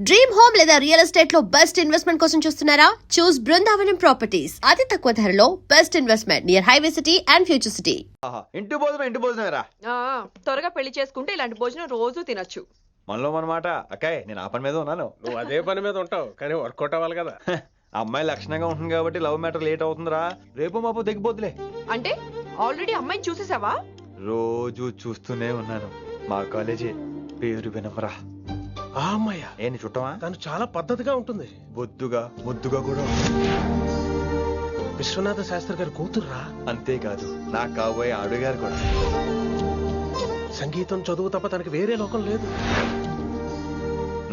Dream home లేదా real estate లో best investment కోసం చూస్తున్నారా? చూస్ బృందావనం ప్రాపర్టీస్. అతి తక్కువ ధరలో best investment near highway city and future city. ఇంటి భోజనం త్వరగా పెళ్లి చేసుకుంటే ఇలాంటి భోజనం రోజు తినొచ్చు. మనలో మనమాట అక్కాయ్, నేను ఆ పని మీద ఉన్నాను. నువ్వు అదే పని మీద ఉంటావు కానీ వర్కౌట్ అవ్వాలి కదా. అమ్మాయి లక్షణంగా ఉంటుంది కాబట్టి లవ్ మ్యాటర్ లేట్ అవుతుందిరా. రేపు మాపు దిగిపోతులే. అంటే ఆల్రెడీ అమ్మాయిని చూసేసావా? రోజు చూస్తూనే ఉన్నాను. మా కాలేజీ పేరు వినమరా. ఆ అమ్మాయ ఏంటి చుట్టమా? తను చాలా పద్ధతిగా ఉంటుంది. బొద్దుగా ముద్దుగా కూడా. విశ్వనాథ శాస్త్రి గారి కూతుర్రా. అంతేకాదు నా కాబోయే ఆడుగారు కూడా. సంగీతం చదువు తప్ప తనకి వేరే లోకం లేదు.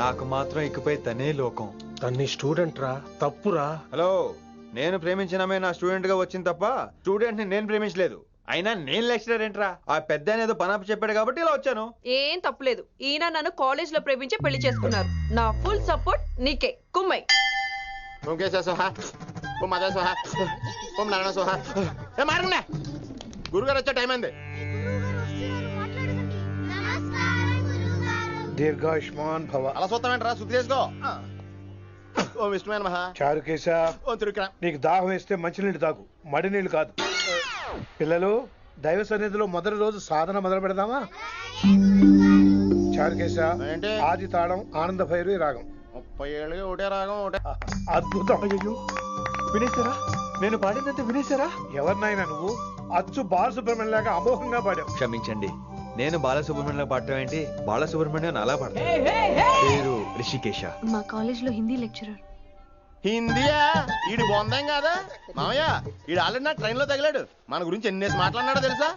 నాకు మాత్రం ఇకపై తనే లోకం. తన్ని స్టూడెంట్ రా, తప్పురా. హలో, నేను ప్రేమించినమే నా స్టూడెంట్ గా వచ్చింది తప్ప స్టూడెంట్ ని నేను ప్రేమించలేదు. అయినా నేను లెక్చరర్ ఏంట్రా? ఆ పెద్ద ఏదో పనాపు చెప్పాడు కాబట్టి ఇలా వచ్చాను. ఏం తప్పులేదు. ఈయన నన్ను కాలేజ్ లో ప్రేమించి పెళ్లి చేసుకున్నారు. నా ఫుల్ సపోర్ట్ నీకే. కుమ్మై గురుగారు వచ్చే టైం అయింది. దీర్ఘాయుష్మాన్ భవ. అలా చూస్తామంటారా? శుద్ధి చేసుకో. ఓ విష్ణుమైన మహా చారుకేశ, ఓ తిరుక్రా. నీకు దాహం వేస్తే మంచినీళ్ళు తాగు, మడి నీళ్ళు కాదు. పిల్లలు, దైవ సన్నిధిలో మొదటి రోజు సాధన మొదలు పెడదామా? చారుకేశ, ఏంటి? ఆది తాళం ఆనంద భైరవి రాగం. 30 ఏళ్ళకి ఒకటే రాగం ఒకటే. అద్భుతం. అయ్యో, వినేశారా? నేను పాడినంత వినేశారా? ఎవరినైనా నువ్వు అచ్చు బాలసుబ్రహ్మణ్యం లాగా అమోఘంగా పాడావు. క్షమించండి, నేను బాలసుబ్రహ్మణ్యంలో పాడటం ఏంటి? బాలసుబ్రహ్మణ్యం అలా పాడతాను. పేరు రిషికేశ. మా కాలేజ్ లో హిందీ లెక్చరర్. హిందీయా? ఈడు బొందేం కాదా మామయ్య? ఈడు ఆల్రెడీ నా ట్రైన్ లో తగిలాడు. మన గురించి ఎన్నేసి మాట్లాడినాడో తెలుసా?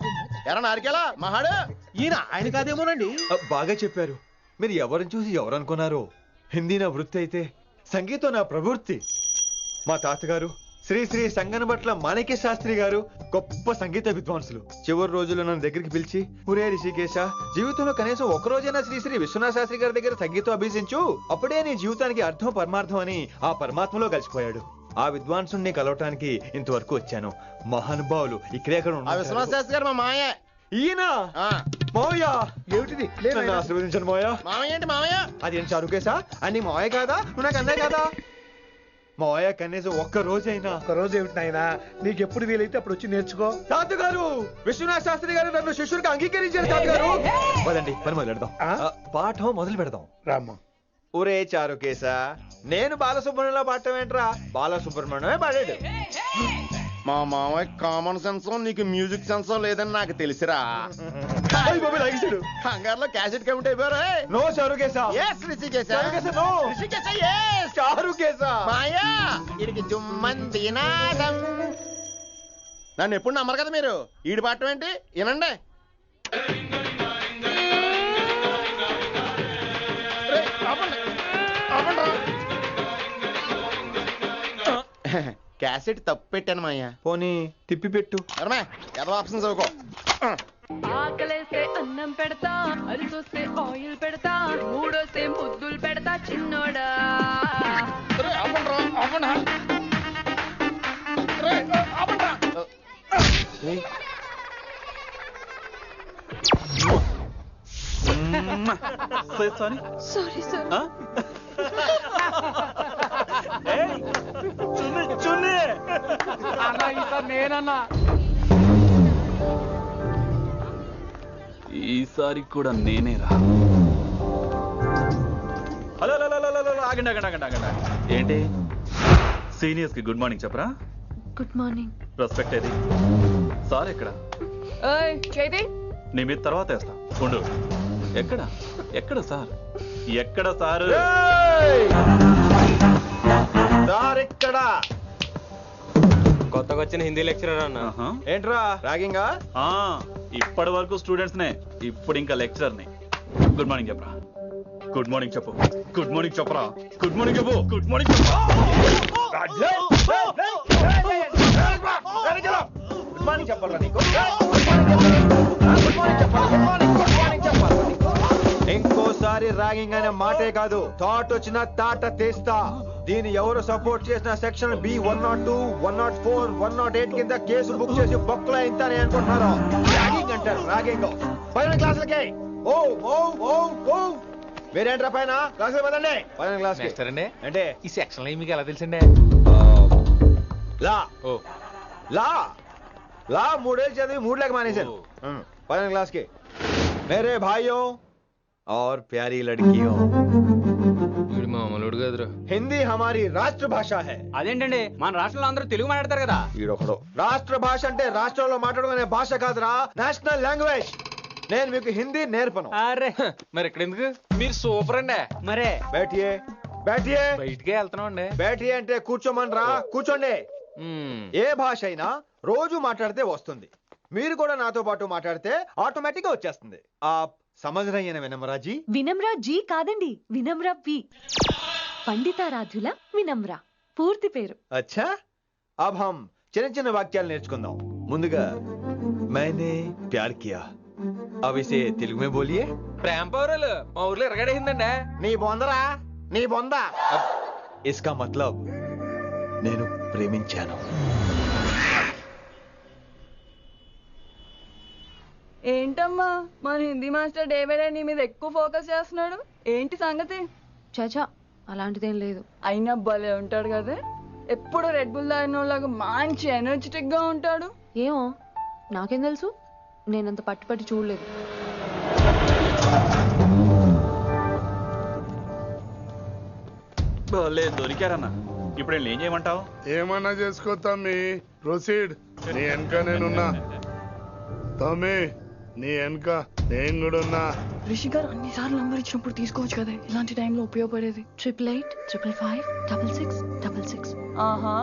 ఎరా నారికేలా మహాడు. ఈయన ఆయన కాదేమోనండి. బాగా చెప్పారు. మీరు ఎవరిని చూసి ఎవరు అనుకున్నారు? హిందీ నా వృత్తి అయితే సంగీతం నా ప్రవృత్తి. మా తాతగారు శ్రీ శ్రీ సంగనబట్ల మాణిక్య శాస్త్రి గారు గొప్ప సంగీత విద్వాంసులు. చివరి రోజుల్లో నన్ను దగ్గరికి పిలిచి, ఒరే రిషికేశ, జీవితంలో కనీసం ఒక రోజైనా శ్రీ శ్రీ విశ్వనాథ శాస్త్రి గారి దగ్గర సంగీతం అభ్యసించు, అప్పుడే నీ జీవితానికి అర్థం పరమార్థం అని ఆ పరమాత్మలో కలిసిపోయాడు. ఆ విద్వాంసుని కలవటానికి ఇంతవరకు వచ్చాను. మహానుభావులు ఇక్కడెక్కడ ఆ విశ్వనాథ శాస్త్రి గారు మా మామయ్య. ఈయన ఆ, మోయ. ఏమిటిది? నన్ను ఆశీర్వదించండి మోయ. మామయ్య ఏంటి మామయ్య? అదేం చారుకేశా? అని మోయ కాదా? నువ్వు నాకు అన్నాయి కదా. మోయ కనీసం ఒక్క రోజైనా. ఒక రోజు ఏమిటి నాయనా, నీకు ఎప్పుడు వీలైతే అప్పుడు వచ్చి నేర్చుకో. తాతగారు, విశ్వనాథ శాస్త్రి గారు నన్ను శిష్యుడికి అంగీకరించారు. తాతగారు పదండి, పని మొదలు పెడదాం. పాఠం మొదలు పెడదాం. రామ్మ. ఒరే చారుకేశ, నేను బాలసుబ్రహ్మణ్యంలో పాడటం ఏంట్రా? బాలసుబ్రహ్మణ్యమే పాడాడు. మా మామయ్య కామన్ సెన్స్ నీకు మ్యూజిక్ సెన్స్ లేదని నాకు తెలిసిరా. హంగార్లో క్యాసెట్ కమిట్ అయిపోయారా? No Charukesha. Yes, Rishikesha. Charukesha, no. Rishikesha, yes. Charukesha. మాయా, ఈడికి జుమ్మంది నాదం. నన్ను ఎప్పుడు నమ్మరు కదా మీరు. ఈడి పాడటం ఏంటి? వినండి. రేయ్, ఆపండి. ఆపండి రా. క్యాసెట్ తప్పు పెట్టాను మాయా. పోనీ తిప్పి పెట్టు. అరమే ఏదో ఆప్షన్ చదువుకో. ఆకలేస్తే అన్నం పెడతా, అరిసొస్తే ఆయిల్ పెడతా, మూడొస్తే ముద్దులు పెడతా చిన్నోడా. రేయ్, ఆపండి రా, ఆపండి. రేయ్, ఆపండి రా. Sorry sir. ఈసారి కూడా నేనే రా. హలో హలో హలో హలో, ఆగండి ఆగండి ఆగండి ఆగండి. ఏంటి సీనియర్స్ కి గుడ్ మార్నింగ్ చెప్పరా? Good morning. రెస్పెక్ట్ ఏది? సార్ ఎక్కడ? చేతి నీ మీద తర్వాత వేస్తా ఉండు. ఎక్కడ ఎక్కడ సార్? ఎక్కడ సార్? ఇక్కడ కొత్తగా వచ్చిన హిందీ లెక్చరర్ అన్న. ఏంట్రా ర్యాగింగా? ఇప్పటి వరకు స్టూడెంట్స్ నే, ఇప్పుడు ఇంకా లెక్చరర్ ని. గుడ్ మార్నింగ్ చెప్పరా. గుడ్ మార్నింగ్ చెప్పు. గుడ్ మార్నింగ్ చెప్పరా. గుడ్ మార్నింగ్ చెప్పు. గుడ్ మార్నింగ్ చెప్పు. గుడ్ మార్నింగ్ చెప్పాలా నీకు? ఇంకోసారి ర్యాగింగ్ అనే మాటే కాదు, థాట్ వచ్చిన తాట తీస్తా. దీన్ని ఎవరు సపోర్ట్ చేసిన సెక్షన్ బి 102, 104, 108 కింద కేసు బుక్ చేసి బొక్కలో ఇంతనే అనుకుంటున్నారు. ర్యాగింగ్ అంటారు, ర్యాగింగ్. పైన క్లాసులకి ఓ ఓ ఓ ఓ వేరేంట్రా పైన క్లాస్ పదండి పైన క్లాస్ అండి అంటే ఈ సెక్షన్ లో మీకు ఎలా తెలిసండి లా ఓ లా లా 3 ఏళ్ళు చదివి 3 लाख మానేశాను పైన क्लास के मेरे भाइयों और प्यारी लड़कियों వీడు మామూలుడు కదరా हिंदी हमारी राष्ट्र भाषा है అదేంటండి మన రాష్ట్రంలో అందరూ తెలుగు మాట్లాడతారు కదా ఈడొకడు రాష్ట్ర భాష అంటే రాష్ట్రంలో మాట్లాడుకునే భాష కాదురా నేషనల్ లాంగ్వేజ్ నేను మీకు హిందీ నేర్పను అరే మరి ఇక్కడ ఎందుకు మీరు సూపర్ అండి మరే बैठिए बैठिए బయటికే వెళ్తున్నాం అండి बैठिए అంటే కూర్చోమనరా కూర్చోండి ఏ భాష అయినా రోజు మాట్లాడితే వస్తుంది మీరు కూడా నాతో పాటు మాట్లాడితే ఆటోమేటిక్ గా వచ్చేస్తుంది ఆప్ సమझ रही हैं ना विनम्रा जी వినమ్రా జీ కాదండి వినమ్రా వి పండితారాధ్యుల వినమ్ర పూర్తి పేరు अच्छा अब हम చిన్న చిన్న వాక్యాలు నేర్చుకుందాం ముందుగా मैंने प्यार किया अब इसे तेलुगु में बोलिए ప్రేమ పౌరాలు మా ఊర్లో ఎరగడేసిందండి నీ బొందరా నీ బొంద इसका मतलब నేను ప్రేమించాను ఏంటమ్మా మన Hindi master day by day నీ మీద ఎక్కువ ఫోకస్ చేస్తున్నాడు ఏంటి సంగతి చాచా అలాంటిదేం లేదు అయినా భలే ఉంటాడు కదా ఎప్పుడు రెడ్ బుల్ తాగినోళ్ళగా మంచి ఎనర్జెటిక్ గా ఉంటాడు ఏమో నాకేం తెలుసు నేనంత పట్టి చూడలేదు దొరికారన్నా ఇప్పుడు ఏం చేయమంటావు ఏమన్నా చేసుకో తమ్మి ప్రొసీడ్ నీ వెనక నేనున్నా తమ్మి నీ వెనక నేను కూడా ఉన్నా రిషి గారు అన్నిసార్లు నంబర్ ఇచ్చినప్పుడు తీసుకోవచ్చు కదా ఇలాంటి టైంలో ఉపయోగపడేది 88855666 ఆహా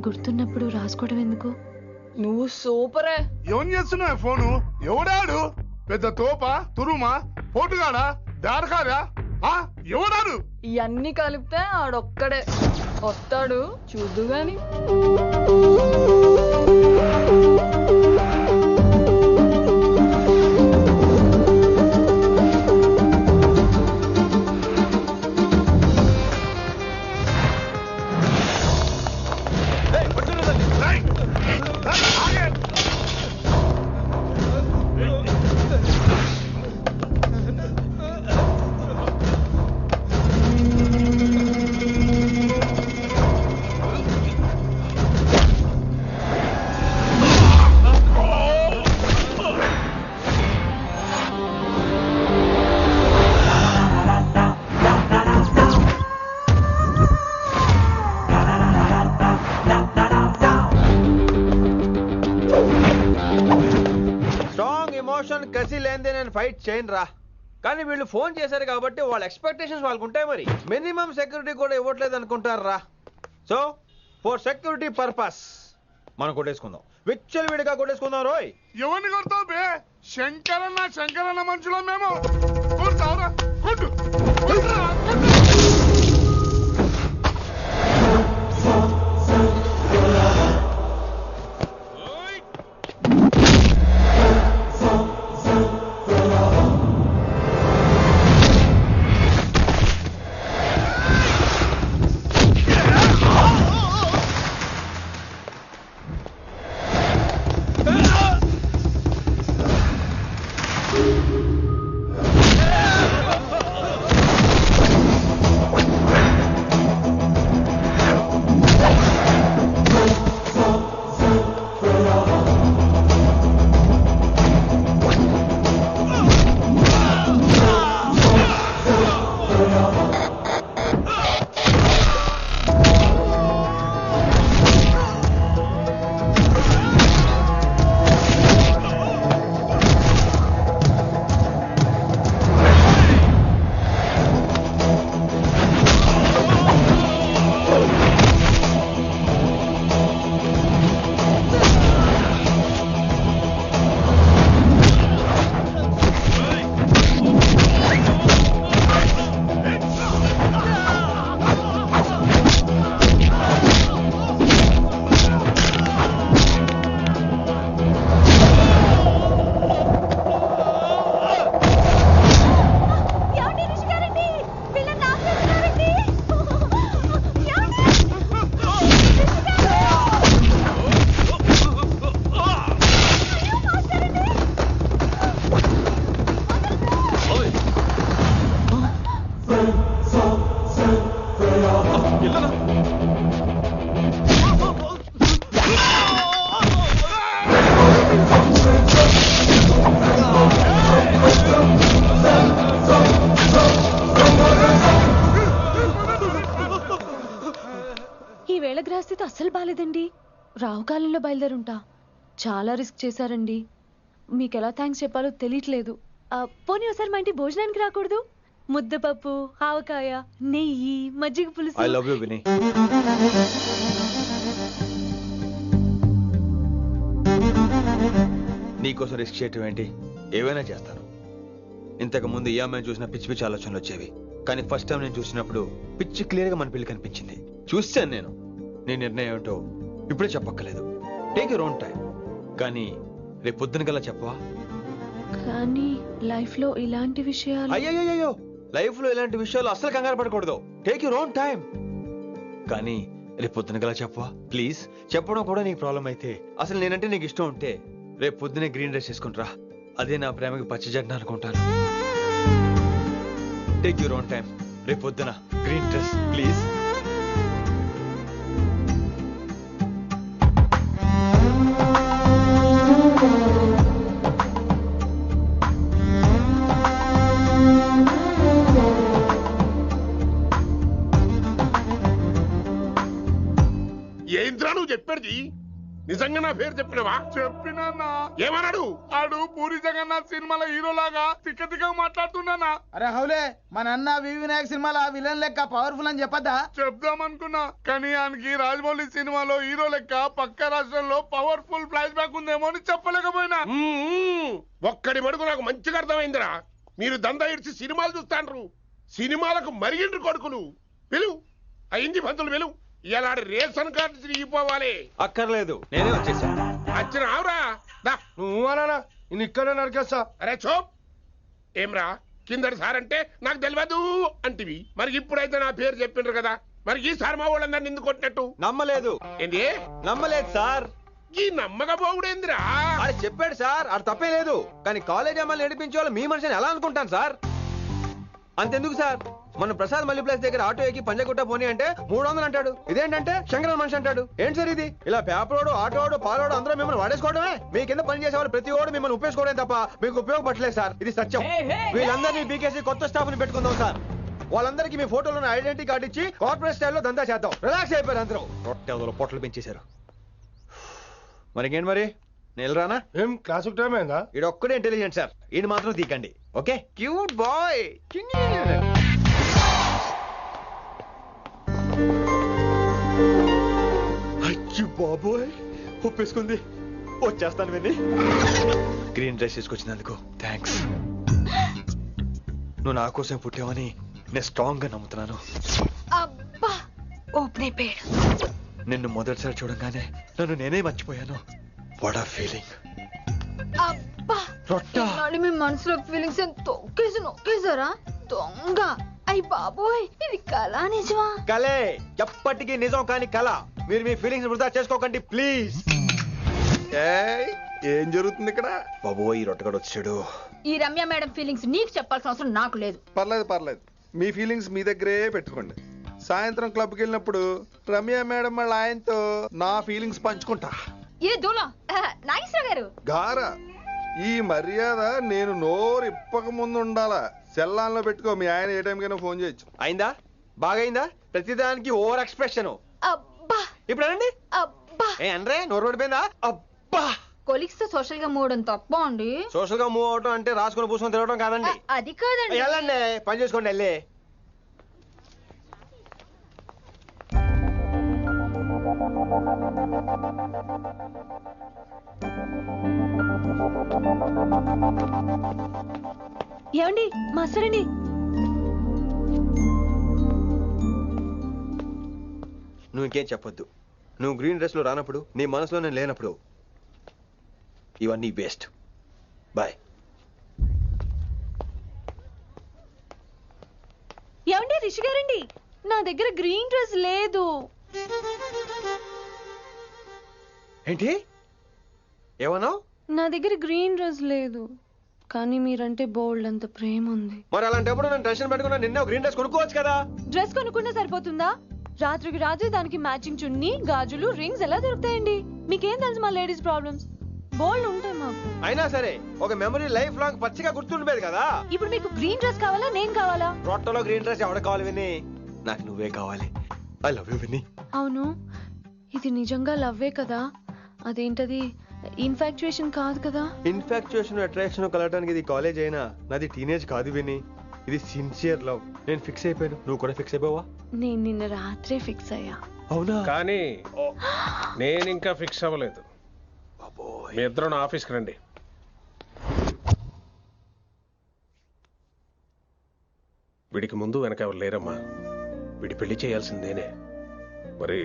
గుర్తున్నప్పుడు రాసుకోవడం ఎందుకు నువ్వు సూపరే ఏం చేస్తున్నావు ఫోను ఎవడాడు పెద్ద తోప తురుమా పోటుగాడా దారకారా ఎవడాడు ఇవన్నీ కలిపితే ఆడొక్కడే వస్తాడు చూద్దు గాని కసి లేనిదే నేను ఫైట్ చేయను రా కానీ వీళ్ళు ఫోన్ చేశారు కాబట్టి వాళ్ళ ఎక్స్పెక్టేషన్స్ వాళ్ళకు ఉంటాయి మరి మినిమం సెక్యూరిటీ కూడా ఇవ్వట్లేదు అనుకుంటారు రా సో ఫర్ సెక్యూరిటీ పర్పస్ మనం కొట్టేసుకుందాం విచ్చలు విడిగా కొట్టేసుకుందాం రోయ్ ఎవరిని కొడతావు బే శంకరన్న మనుషులో మేము కొడతావురా కొట్టు కొట్టురా. వెళ్ళనా? ఈ వేళ గ్రహస్థితి అస్సలు బాలేదండి. రావుకాలంలో బయలుదేరుంటా. చాలా రిస్క్ చేశారండి. మీకు ఎలా థ్యాంక్స్ చెప్పాలో తెలియట్లేదు. పోనీ ఒకసారి మా ఇంటి భోజనానికి రాకూడదు? ముద్దపప్పు, ఆవకాయ, నెయ్యి, మజ్జిగ ఐ పులుసు. లవ్ యూ విని. నీకోసం రిస్క్ చేయటం ఏంటి? ఏవైనా చేస్తాను. ఇంతకు ముందు ఈ అమ్మాయిని చూసిన పిచ్చి పిచ్చి ఆలోచనలు వచ్చేవి, కానీ ఫస్ట్ టైం నేను చూసినప్పుడు పిచ్చి క్లియర్ గా మన పిల్లి కనిపించింది. చూశాను నేను. నీ నిర్ణయం ఏమిటో ఇప్పుడే చెప్పక్కర్లేదు. Take your own time. కానీ రేపు పొద్దున గల చెప్పవా? కానీ లైఫ్ లో ఇలాంటి విషయాలు. అయ్యో, లైఫ్ లో ఇలాంటి విషయాలు అస్సలు కంగారు పడకూడదు. Take your own time. కానీ రేపు పొద్దున గల చెప్పవా ప్లీజ్? చెప్పడం కూడా నీకు ప్రాబ్లం అయితే, అసలు నేనంటే నీకు ఇష్టం ఉంటే రేపు పొద్దునే గ్రీన్ డ్రెస్ వేసుకుంటారా. అదే నా ప్రేమకి పచ్చజెండా అనుకుంటాను. Take your own time. రేపు పొద్దున గ్రీన్ డ్రెస్ ప్లీజ్. ఏంద్రా నువ్వు చెప్పేది? నిజంగా నా పేరు చెప్పినవా? చెప్పినా. ఏమన్నాడు? ఆడు పూరి జగన్నాథ్ సినిమాలో హీరోలాగా తిక్క తిక్క మాట్లాడుతున్నానా? అరే హౌలే, మన అన్న వినాయక్ సినిమాలో విలన్ లెక్క పవర్ఫుల్ అని చెప్పద్దా? చెప్దామనుకున్నా, కానీ ఆయనకి రాజమౌళి సినిమాలో హీరో లెక్క పక్క రాష్ట్రంలో పవర్ఫుల్ ఫ్లాష్ బ్యాక్ ఉందేమో అని చెప్పలేకపోయినా. ఒక్కడి మడుగు నాకు మంచిగా అర్థమైందిరా. మీరు దందా ఇడిచి సినిమాలు చూస్తాండ్రు. సినిమాలకు మరిగిండ్రు కొడుకులు. పిలువు అయింది పంతులు, పిలువు. ఇలా రేషన్ కార్డు తిరిగిపోవాలి. అక్కర్లేదు, నేనే వచ్చేసా. వచ్చిన ఆవురా. నువ్వు అనా నేను ఇక్కడే నరికేస్తా. అరే చోప్. ఏమ్రా కిందటి సార్ అంటే నాకు తెలియదు అంటివి. మరి ఇప్పుడైతే నా పేరు చెప్పిండ్రు కదా, మరి ఈ సార్ మా వాళ్ళందరినీ ఎందుకు కొట్టినట్టు? నమ్మలేదు. ఏంది నమ్మలేదు సార్. ఈ నమ్మకపోవుడేందిరా? అది చెప్పాడు సార్, అది తప్పే లేదు. కానీ కాలేజ్ అమ్మాయిలు నడిపించే వాళ్ళు మీ మనిషిని ఎలా అనుకుంటాను సార్? అంతెందుకు సార్, మన ప్రసాద్ మల్లి ప్లేస్ దగ్గర ఆటో ఎక్కి పంజగుట్ట పోనీ అంటే 300 అంటాడు. ఇదేంటంటే శంకరన్ మనిషి అంటాడు. ఏంటి సార్ ఇది? ఇలా పేపరోడు, ఆటోడు, పాలోడు అందరూ మిమ్మల్ని వాడేసుకోవడమే. మీ కింద పని చేసే వాళ్ళు ప్రతి ఓడు మిమ్మల్ని ఉపయోగించుకోవడం తప్ప మీకు ఉపయోగపడలేదు సార్. ఇది సత్యం. వీళ్ళందరినీ బీకేసి కొత్త స్టాఫ్ ని పెట్టుకుందాం సార్. వాళ్ళందరికీ మీ ఫోటోలను ఐడెంటిటీ కార్డు ఇచ్చి కార్పొరేట్ స్టైల్లో దందా చేద్దాం. రిలాక్స్ అయిపోయారు అందరూ. రొట్టె పొట్టలు పెంచేశారు. మరికేంటి మరి, నేను రానా? ఏం క్లాస్ టైం అయిందా? ఈడు ఒక్కడే ఇంటెలిజెంట్ సార్, ఈయన మాత్రం తీకండి. Okay, cute boy. అచ్చి బాబోయ్, ఒప్పేసుకుంది. వచ్చేస్తాను విని. గ్రీన్ డ్రెస్ తీసుకొచ్చినందుకు థ్యాంక్స్. నువ్వు నా కోసం పుట్టావని నేను స్ట్రాంగ్ గా నమ్ముతున్నాను. అబ్బా ఓపెన్ అయిపోయాడు. నిన్ను మొదటిసారి చూడంగానే నన్ను నేనే మర్చిపోయాను. వాట్ ఆ ఫీలింగ్. అబ్బా రొట్టా. మీ మనసులో ఫీలింగ్స్ తొక్కేసి నొక్కేసారా దొంగ? అయ్యి బాబోయ్, ఇది కళ నిజమా? కలే, ఎప్పటికీ నిజం కాని కళ. మీరు మీ ఫీలింగ్స్ వృధా చేసుకోకండి ప్లీజ్. ఏం జరుగుతుంది ఇక్కడ? బాబోయ్, ఈ రొట్టగడు వచ్చాడు. ఈ రమ్య మేడం ఫీలింగ్స్ నీకు చెప్పాల్సిన అవసరం నాకు లేదు. పర్లేదు, మీ ఫీలింగ్స్ మీ దగ్గరే పెట్టుకోండి. సాయంత్రం క్లబ్కి వెళ్ళినప్పుడు రమ్య మేడం వాళ్ళ ఆయనతో నా ఫీలింగ్స్ పంచుకుంటా. ఏ దూలం నాగేశ్వర గారు గారా, ఈ మర్యాద నేను నోరు ఇప్పక ముందు ఉండాలా. సెల్లాన్లో పెట్టుకో, మీ ఆయన ఏ టైంకైనా ఫోన్ చేయొచ్చు. అయిందా? బాగైందా? ప్రతిదానికి ఓవర్ ఎక్స్ప్రెషన్. అబ్బా ఇప్పుడు అనండి. అబ్బా ఏ అనరే, నోరు పడిపోయిందా? అబ్బా. కొలిక్స్ తో సోషల్ గా మూవడం తప్ప అండి. సోషల్ గా మూవ్ అవటం అంటే రాసుకొని పూసుకొని తిరగడం కాదండి. అది కాదండి. వెళ్ళండి, పని చేసుకోండి వెళ్ళి. ఏమండి మాస్టర్ అండి? నువ్వు ఇంకేం చెప్పొద్దు. నువ్వు గ్రీన్ డ్రెస్ లో రానప్పుడు, నీ మనసులో నేను లేనప్పుడు ఇవన్నీ వేస్ట్. బాయ్. ఏమండి రిషి గారండి, నా దగ్గర గ్రీన్ డ్రెస్ లేదు. ఏంటి ఏమన్నావు? నా దగ్గర గ్రీన్ డ్రెస్ లేదు, కానీ మీరంటే బోల్డ్ అంత ప్రేమ ఉంది. మరి అలాంటప్పుడు నేను టెన్షన్ పెట్టుకున్నా నిన్నే గ్రీన్ డ్రెస్ కొనుక్కోవచ్చు కదా. డ్రెస్ కొనుక్కున్నా సరిపోతుందా? రాత్రికి రాత్రి దానికి మ్యాచింగ్ చున్నీ గాజులు రింగ్స్ ఎలా దొరుకుతాయండి? మీకేం తెలుసు మా లేడీస్ ప్రాబ్లమ్స్? బోల్డ్ ఉంటాయి మాకు. అయినా సరే ఒక మెమరీ లైఫ్ లాంగ్ పచ్చిగా గుర్తుండిపోయేది కదా. ఇప్పుడు మీకు గ్రీన్ డ్రెస్ కావాలా నేను కావాలా? రొట్టలో గ్రీన్ డ్రెస్ ఎవడ కావాలి విని? నాకు నువ్వే కావాలి. ఐ లవ్ యూ విని. అవును, ఇది నిజంగా లవ్వే కదా? అదేంటది ఇన్ఫాక్చుయేషన్ కాదు కదా? ఇన్ఫాక్చుయేషన్ అట్రాక్షన్ కలగడానికి ఇది కాలేజ్ అయినా నాది టీనేజ్ కాదు విని. ఇది సిన్సియర్ లవ్. నేను ఫిక్స్ అయిపోయాను, నువ్వు కూడా ఫిక్స్ అయిపోవా? నేను నిన్న రాత్రే ఫిక్స్ అయ్యా. అవునా? కానీ నేను ఇంకా ఫిక్స్ అవ్వలేదు. మీ ఇద్దరు నా ఆఫీస్కి రండి. వీడికి ముందు వెనక ఎవరు లేరమ్మా. వీడి పెళ్లి చేయాల్సిందేనే. మరి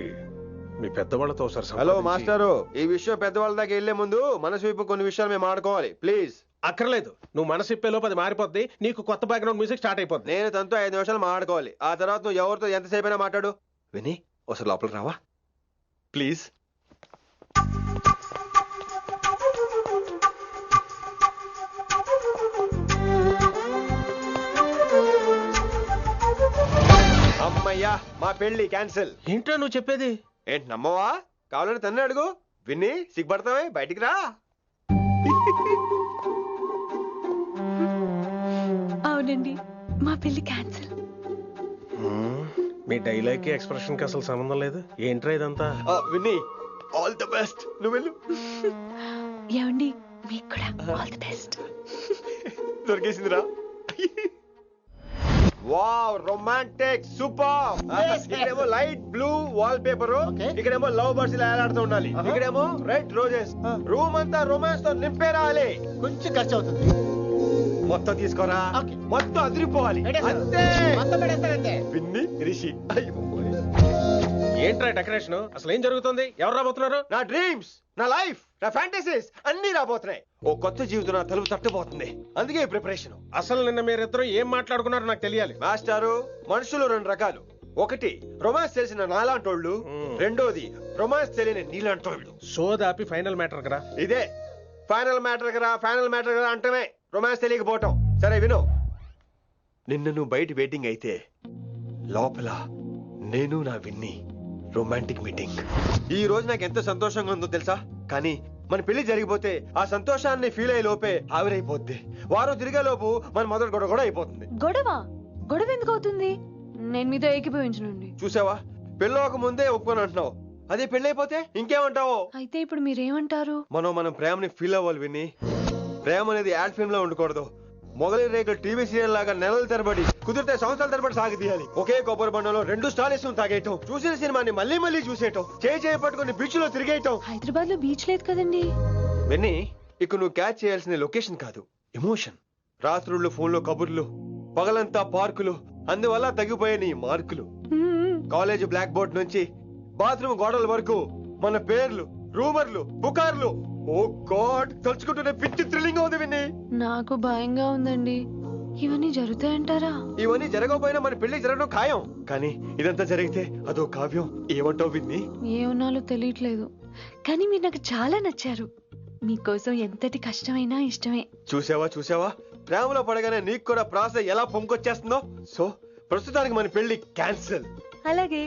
మీ పెద్దవాళ్ళతో ఒకసారి హలో సంప్రదించి- మాస్టారు, ఈ విషయం పెద్దవాళ్ళ దాకా వెళ్లే ముందు మనసు వైపు కొన్ని విషయాలు మేము ఆడుకోవాలి ప్లీజ్. అక్కర్లేదు, నువ్వు మనసు ఇప్పేలోపు అది మారిపోద్ది. నీకు కొత్త బ్యాక్గ్రౌండ్ మ్యూజిక్ స్టార్ట్ అయిపోద్ది. నేను తనతో 5 నిమిషాలు మాట్లాడుకోవాలి. ఆ తర్వాత నువ్వు ఎవరితో ఎంతసేపు అయినా మాట్లాడు. విని ఒకసారి లోపలికి రావా ప్లీజ్? అమ్మయ్యా, మా పెళ్లి క్యాన్సిల్. ఏంటో నువ్వు చెప్పేది? ఏంటి నమ్మవా? కావాలని తన్నే అడుగు. విన్ని సిగ్గుపడతావే, బయటికి రా. అవునండి, మా పెళ్లి క్యాన్సిల్. మీ డైలాగ్ కి ఎక్స్ప్రెషన్ కి అసలు సంబంధం లేదు. ఏంట్రా ఇదంతా? విన్ని ఆల్ ది బెస్ట్. నువ్వు వెళ్ళు. ఏమండి, మీకు కూడా ఆల్ ది బెస్ట్. దొరికేసిందిరా. Wow, romantic, super. ఇక్కడేమో లైట్ బ్లూ వాల్ పేపర్, ఇక్కడేమో లవ్ బర్డ్స్ ఇలా ఏలాడుతూ ఉండాలి, ఇక్కడేమో రెడ్ రోజెస్. రూమ్ అంతా రొమాన్స్ తో నింపే రావాలి. కొంచెం ఖర్చు అవుతుంది. మొత్తం తీసుకోరా, మొత్తం అదిరిపోవాలి. అంతే. విన్ని రిషి. ఏంట్రా డెకరేషన్? అసలు ఏం జరుగుతుంది? ఎవరు రాబోతున్నారు? నా డ్రీమ్స్, నా లైఫ్, నా ఫ్యాంటసీస్ అన్ని రాబోతున్నాయి. ఓ కొత్త జీవితం నా తలుపు తట్టబోతుంది. అందుకే ప్రిపరేషన్. అసలు నిన్న మీరిద్దరు ఏం మాట్లాడుకున్నారో నాకు తెలియాలి. మాస్టారు, మనుషులు 2 రకాలు. ఒకటి రొమాన్స్ తెలిసిన నాలాంటోళ్ళు, రెండోది రొమాన్స్ తెలియని నీలాంటోళ్ళు. సోదాపి ఫైనల్ మ్యాటర్ కదా. ఇదే ఫైనల్ మ్యాటర్ కదా. ఫైనల్ మ్యాటర్ కదా అంటమే రొమాన్స్ తెలియకపోవటం. సరే విను, నిన్న నువ్వు బయట వెయిటింగ్ అయితే లోపల నేను నా విన్ని రొమాంటిక్ మీటింగ్. ఈ రోజు నాకు ఎంత సంతోషంగా ఉందో తెలుసా? కానీ మన పెళ్లి జరిగిపోతే ఆ సంతోషాన్ని ఫీల్ అయ్యే లోపే ఆవిరైపోద్ది. వారం తిరిగే లోపు మన మొదటి గొడవ కూడా అయిపోతుంది. గొడవ? గొడవ ఎందుకు అవుతుంది? నేను మీతో ఏకీభవించనండి. చూసావా, పెళ్ళవక ముందే ఒప్పుకొని అంటున్నావు. అదే పెళ్లి అయిపోతే ఇంకేమంటావు? అయితే ఇప్పుడు మీరేమంటారు? మనం ప్రేమని ఫీల్ అవ్వాలి విని. ప్రేమ అనేది యాడ్ ఫిల్మ్ లో ఉండకూడదు. మొగలి రేకులు టీవీ సీరియల్ లాగా నెలల తరబడి, కుదిరితే సంవత్సరాల తరబడి సాగి తీయాలి. ఒకే కొబ్బరి బండలో 2 స్టాలిస్ తాగేయటం, చూసిన సినిమాని మళ్ళీ మళ్ళీ చూసేయటం, చేయి పట్టుకుని బీచ్ లో తిరిగేయటం. హైదరాబాద్ లో బీచ్ లేదు కదండి. విన్ని, ఇక నువ్వు క్యాచ్ చేయాల్సిన లొకేషన్ కాదు, ఎమోషన్. రాత్రుళ్ళు ఫోన్లో కబుర్లు, పగలంతా పార్కులు, అందువల్ల తగ్గిపోయే నీ మార్కులు. కాలేజ్ బ్లాక్ బోర్డ్ నుంచి బాత్రూమ్ గోడల వరకు మన పేర్లు, రూమర్లు, పుకార్లు. ఓ గాడ్, తలుచుకుంటూనే పిచ్చి థ్రిల్లింగ్ ఉంది విన్ని. నాకు భయంగా ఉందండి. ఇవన్నీ జరుగుతాయంటారా? ఇవన్నీ జరగకపోయినా మన పెళ్లి జరగడం ఖాయం. కానీ ఇదంతా జరిగితే అదో కావ్యం. ఏమంటావు విన్ని? ఏమన్నాలో తెలియట్లేదు, కానీ మీరు నాకు చాలా నచ్చారు. మీకోసం ఎంతటి కష్టమైనా ఇష్టమే. చూసావా, ప్రేమలో పడగానే నీకు కూడా ప్రాసెస్ ఎలా పొంగొచ్చేస్తుందో. సో ప్రస్తుతానికి మన పెళ్లి క్యాన్సిల్. అలాగే.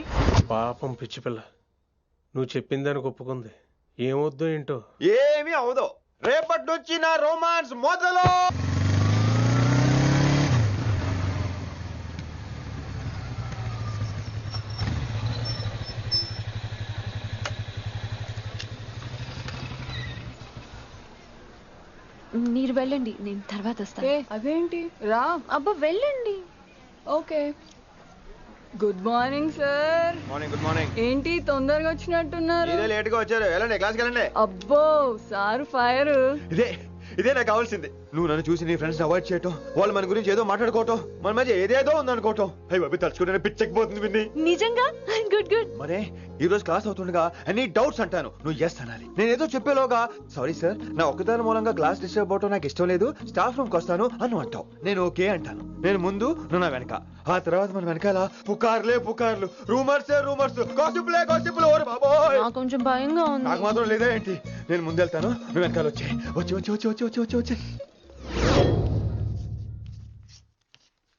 పాపం పిచ్చి పిల్ల, నువ్వు చెప్పిందని ఒప్పుకుంది. ఏమొద్దు ఏంటో. ఏమీ అవదో. రేపటి నుంచి నా రొమాన్స్ మొదలు. మీరు వెళ్ళండి, నేను తర్వాత వస్తాను. అవేంటి రా. అబ్బా వెళ్ళండి. Okay. Good morning sir. Morning. Good morning. ఏంటి తొందరగా వచ్చినట్టున్నారు? ఇదే లేట్ గా వచ్చారు. వెళ్ళండి, క్లాస్కి వెళ్ళండి. అబ్బో సార్ ఫైర్. ఇదే నాకు కావాల్సింది. నువ్వు నన్ను చూసి నీ ఫ్రెండ్స్ అవాయిడ్ చేయటం, వాళ్ళు మన గురించి ఏదో మాట్లాడుకోవటం, మన మధ్య ఏదేదో ఉందనుకోవటం. అయ్యి బాబు, తలుచుకుంటే పిచ్చెక్కిపోతుంది విన్ని. నిజంగా? గుడ్. మరే ఈ రోజు క్లాస్ అవుతుండగా ఎనీ డౌట్స్ అంటాను, నువ్వు ఎస్ అనాలి. నేను ఏదో చెప్పేలోగా సారీ సార్, నా ఒకదాని మూలంగా క్లాస్ డిస్టర్బ్ అవటం నాకు ఇష్టం లేదు, స్టాఫ్ రూమ్ కి వస్తాను అని అంటావు. నేను ఓకే అంటాను. నేను ముందు, నువ్వు నా వెనక. ఆ తర్వాత మన వెనకాల పుకార్లు, రూమర్స్, గాసిప్లే. ఓరే బాబోయ్, నాకు కొంచెం భయంగా ఉంది. నాకు మాత్రం లేదా ఏంటి? నేను ముందెళ్తాను, నువ్వు వెనకాల వచ్చే.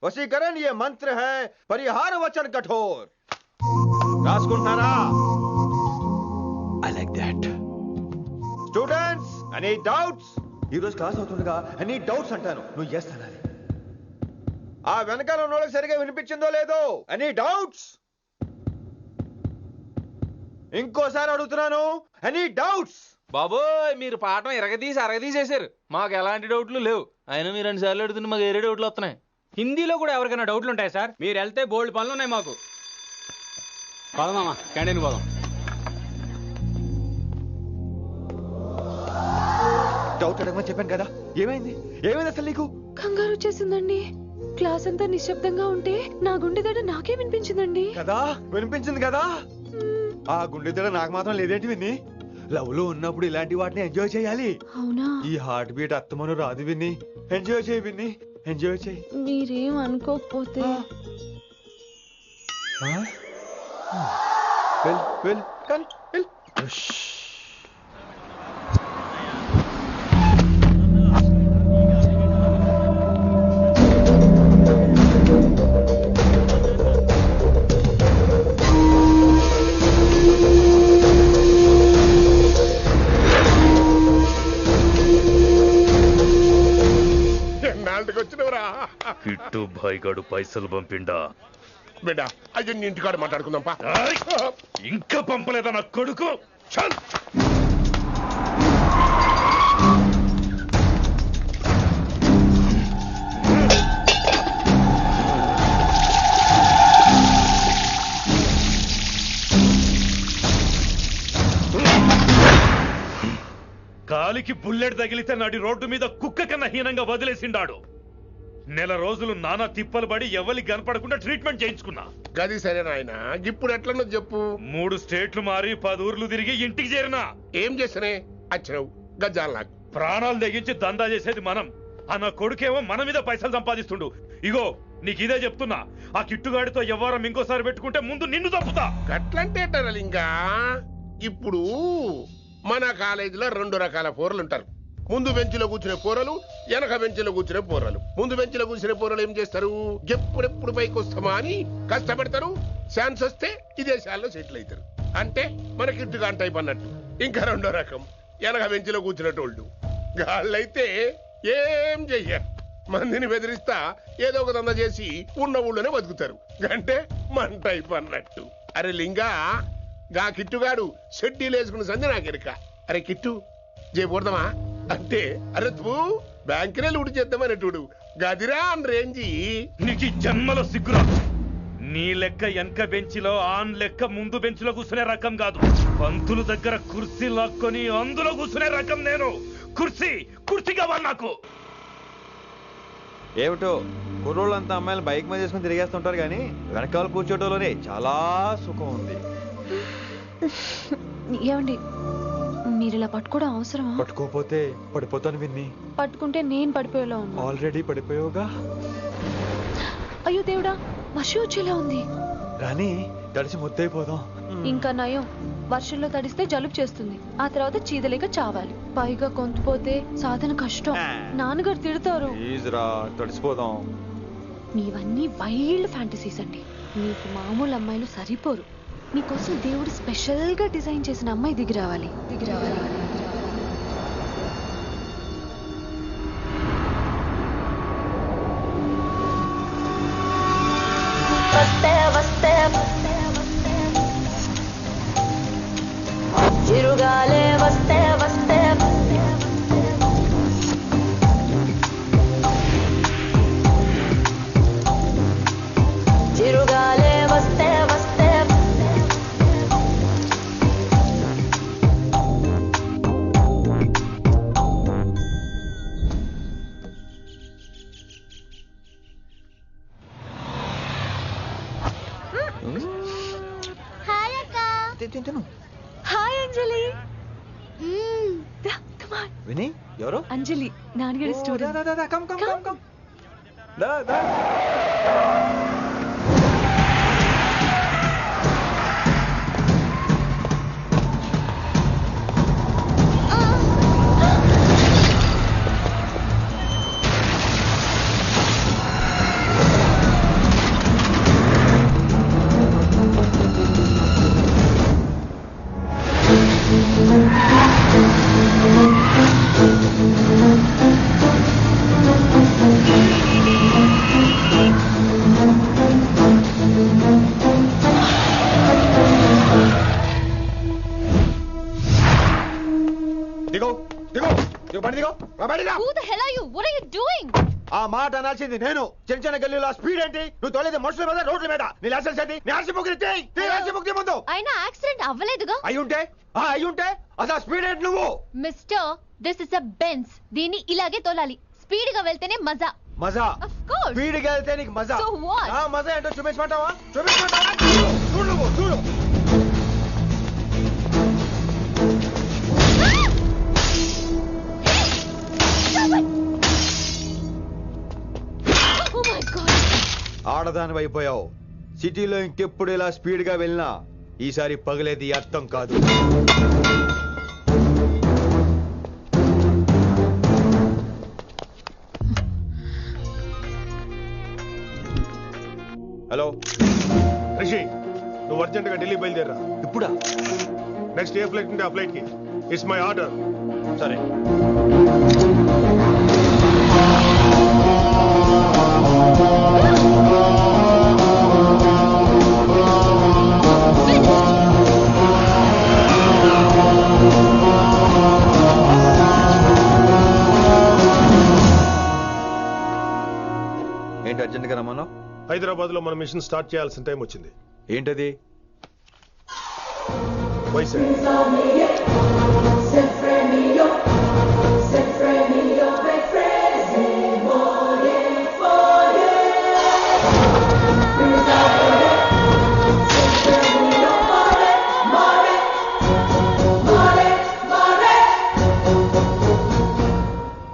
वशीकरण ये मंत्र है, परिहार वचन कठोर. రాసుకుంటున్నారా? I like that. Students, any doubts? ఈ రోజు క్లాస్ అవుతుండగా ఎనీ డౌట్స్ అంటాను, నువ్వు ఎస్ అనాలి. ఆ వెనకాల ఉన్న వాళ్ళకి సరిగా వినిపించిందో లేదో? Any doubts? ఇంకోసారి అడుగుతున్నాను, ఎనీ డౌట్స్? బాబోయ్, మీరు పాఠం అరగదీసేశారు. మాకు ఎలాంటి డౌట్లు లేవు. అయినా మీరు 2 సార్లు అడుగుతుంటే మాకు ఏరే డౌట్లు వస్తున్నాయి. హిందీలో కూడా ఎవరికైనా డౌట్లు ఉంటాయి సార్? మీరు వెళ్తే బోల్డ్ పనులు ఉన్నాయి మాకు. పోదామా, క్యాంటీన్ పోదాం. డౌట్ అడగమని చెప్పాను కదా, ఏమైంది? ఏమైంది అసలు నీకు? కంగారు వచ్చేసిందండి. క్లాస్ అంతా నిశ్శబ్దంగా ఉంటే నా గుండె దడ నాకే వినిపించిందండి. కదా, వినిపించింది కదా. ఆ గుండె దడ నాకు మాత్రం లేదేంటి విన్ని? లవ్ లో ఉన్నప్పుడు ఇలాంటి వాటిని ఎంజాయ్ చేయాలి. అవునా? ఈ హార్ట్ బీట్ అత్తమను రాదు విన్ని. ఎంజాయ్ చేయి విన్ని, ఎంజాయ్ చేయి. మీరేం అనుకోకపోతే వెల్ కానీ వెల్. ఎన్నాళ్ళకి వచ్చినవరా? కిట్టు భాయ్ గాడు పైసలు పంపిండా? బిడ్డ, అయ్యో నీ ఇంటికాడ మాట్లాడుకుందాం పా. ఇంకా పంపలేదా నా కొడుకు? చల్. కాలికి బుల్లెట్ తగిలితే నాటి రోడ్డు మీద కుక్క కన్నా హీనంగా వదిలేసిండాడు. నెల రోజులు నానా తిప్పలు పడి ఎవరికి కనపడకుండా ట్రీట్మెంట్ చేయించుకున్నా. గది సరే నాయన, ఇప్పుడు ఎట్లనో చెప్పు. 3 స్టేట్లు మారి 10 ఊర్లు తిరిగి ఇంటికి చేరినా. ఏం చేసినే వచ్చినావు? గజ్జాలు నాకు ప్రాణాలు తెగించి దందా చేసేది మనం. ఆ నా కొడుకేమో మన మీద పైసలు సంపాదిస్తుండు. ఇగో నీకు ఇదే చెప్తున్నా, ఆ కిట్టుగాడితో ఎవరం ఇంకోసారి పెట్టుకుంటే ముందు నిన్ను తప్పుతా. గట్లంటే ఇంకా ఇప్పుడు మన కాలేజీలో 2 రకాల పోరలు ఉంటారు. ముందు బెంచ్లో కూర్చునే పోరలు, వెనక బెంచ్లో కూర్చునే పోరలు. ముందు బెంచ్లో కూర్చునే పోరలు ఏం చేస్తారు? ఎప్పుడెప్పుడు పైకి వస్తామా అని కష్టపడతారు. ఛాన్స్ వస్తే విదేశాల్లో సెటిల్ అవుతారు. అంటే మన కిట్టుగా టైప్ అన్నట్టు. ఇంకా 2వ రకం వెనక బెంచ్లో కూర్చునేటోళ్ళు. గాళ్ళైతే ఏం చెయ్యరు, మందిని బెదిరిస్తా ఏదో ఒక దంద చేసి ఉన్న ఊళ్ళోనే బతుకుతారు. అంటే మన టైప్ అన్నట్టు. అరే లింగా, గా కిట్టుగాడు షెడ్డీలు వేసుకున్న సంధి నాకెరక. అరే కిట్టు చేయకూడదమా అంటే, అరే తూ బ్యాంకునే లూటు చేద్దామనేటోడు గదిరా అని రేంజి. నీకు జన్మలో సిగ్గురా. నీ లెక్క వెనక బెంచిలో, ఆన్ లెక్క ముందు బెంచ్లో కూర్చునే రకం కాదు. పంతులు దగ్గర కుర్చీ లాక్కొని అందులో కూర్చునే రకం నేను. కుర్చీ కావాలి నాకు. ఏమిటో కుర్రోళ్ళంతా అమ్మాయిలు బైక్ మీద చేసుకుని తిరిగేస్తుంటారు కానీ వెనకాల కూర్చోటంలోనే చాలా సుఖం ఉంది. ఏమండి, మీరు ఇలా పట్టుకోవడం అవసరమా? పట్టుకోపోతే పడిపోతాను విన్ని. పట్టుకుంటే నేను పడిపోయేలా ఉన్నా. ఆల్రెడీ పడిపోయావుగా. అయ్యో దేవుడా, వర్షం వచ్చేలా ఉంది. రాని తడిసి ముద్దైపోదాం. ఇంకా నయం, వర్షంలో తడిస్తే జలుబు చేస్తుంది. ఆ తర్వాత చీదలేక చావాలి. పైగా కొంతపోతే సాధన కష్టం. నాన్నగారు తిడతారు. ప్లీజ్ రా, తడిసిపోదాం. మీవన్నీ వైల్డ్ ఫ్యాంటసీస్ అండి. మీకు మామూలు అమ్మాయిలు సరిపోరు. మీకోసం దేవుడు స్పెషల్ గా డిజైన్ చేసిన అమ్మాయి దిగి రావాలి. చిరుగాలే వస్తే వస్తే చిరుగాలే వస్తే వస్తే హాయ్ అక్క. హాయ్ అంజలి. విని ఎవరు? అంజలి, నాన్నగారి స్టూడెంట్. కమ్. బండిదిగో బండిగా. Who the hell are you? What are you doing? ఆ మాట అనాల్సింది నేను. చిన్న చిన్న గల్లీలో స్పీడ్ ఏంటి? నువ్వు తోలేది మనుషుల మీద రోడ్ల మీద. నీ లైసెన్స్ ఏంటి? నీ ఆర్సీ బుక్ ఆర్సీ ముందు. అయినా యాక్సిడెంట్ అవ్వలేదుగా. అయ్యుంటే అసలు స్పీడ్ ఏంటి నువ్వు? Mister, this is a Benz. దీన్ని ఇలాగే తోలాలి. స్పీడ్ గా వెళ్తేనే మజా. మజా? Of course. స్పీడ్ గా వెళ్తే నీకు మజా? So what? ఆ మజా ఏంటో చూపించమంటావా? చూడు నువ్వు చూడు. Oh my God. ఆడదాని అయిపోయావు. సిటీలో ఇంకెప్పుడు ఇలా స్పీడ్ గా వెళ్ళినా ఈసారి పగిలేది అర్థం కాదు. హలో రిషి, నువ్వు అర్జెంట్ గా ఢిల్లీ బయలుదేరా. ఇప్పుడా? నెక్స్ట్ ఏ ఫ్లైట్ ఉంటే ఆ ఫ్లైట్ కి. It's my order. సరే. ఏంటి అర్జెంట్ గా రమ్మన్నావు? హైదరాబాద్ లో మన మిషన్ స్టార్ట్ చేయాల్సిన టైం వచ్చింది. ఏంటది? వైజాగ్.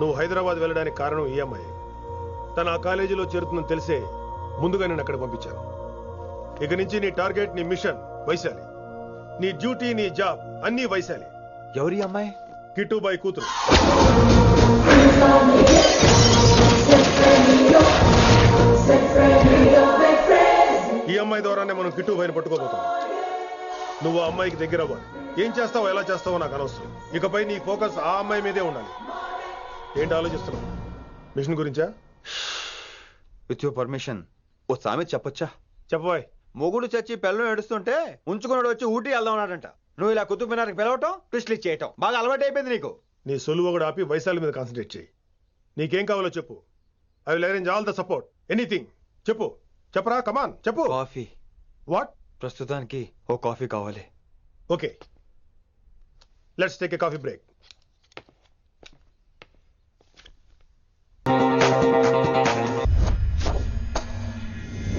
నువ్వు హైదరాబాద్ వెళ్ళడానికి కారణం ఈ అమ్మాయి. తను ఆ కాలేజీలో చేరుతుందని తెలిసే ముందుగా నేను అక్కడ పంపించాను. ఇక నుంచి నీ టార్గెట్, నీ మిషన్ వైశాలి. నీ డ్యూటీ, నీ జాబ్ అన్నీ వైశాలి. ఎవరి అమ్మాయి? కిట్టుబాయి కూతురు. ఈ అమ్మాయి ద్వారానే మనం కిట్టుబాయిని పట్టుకోబోతున్నాం. నువ్వు ఆ అమ్మాయికి దగ్గర అవ్వాలి. ఏం చేస్తావో ఎలా చేస్తావో నాకు అనవసరం. ఇకపై నీ ఫోకస్ ఆ అమ్మాయి మీదే ఉండాలి. ఏంటి ఆలోచిస్తున్నావు? మిషన్ గురించా? విత్ యువర్ పర్మిషన్ ఓ సామెత చెప్పొచ్చా? చెప్పబాయ్. మొగుడు చచ్చి పిల్లలు ఏడుస్తుంటే ఉంచుకున్నాడు వచ్చి ఊటీ వెళ్దాం అన్నాడంట. నువ్వు ఇలా కుతుబ్ మినార్కి పిలవటం, ట్విస్ట్లు చేయటం బాగా అలవాటు అయిపోయింది నీకు. నీ సొలువు కూడా ఆపి వైశాలి మీద కాన్సన్ట్రేట్ చేయి. నీకేం కావాలో చెప్పు. I will arrange all the support. Anything చెప్పు. చెప్పరా, కమాన్ చెప్పు. కాఫీ. వాట్? ప్రస్తుతానికి ఓ కాఫీ కావాలి. Okay, let's take a coffee break.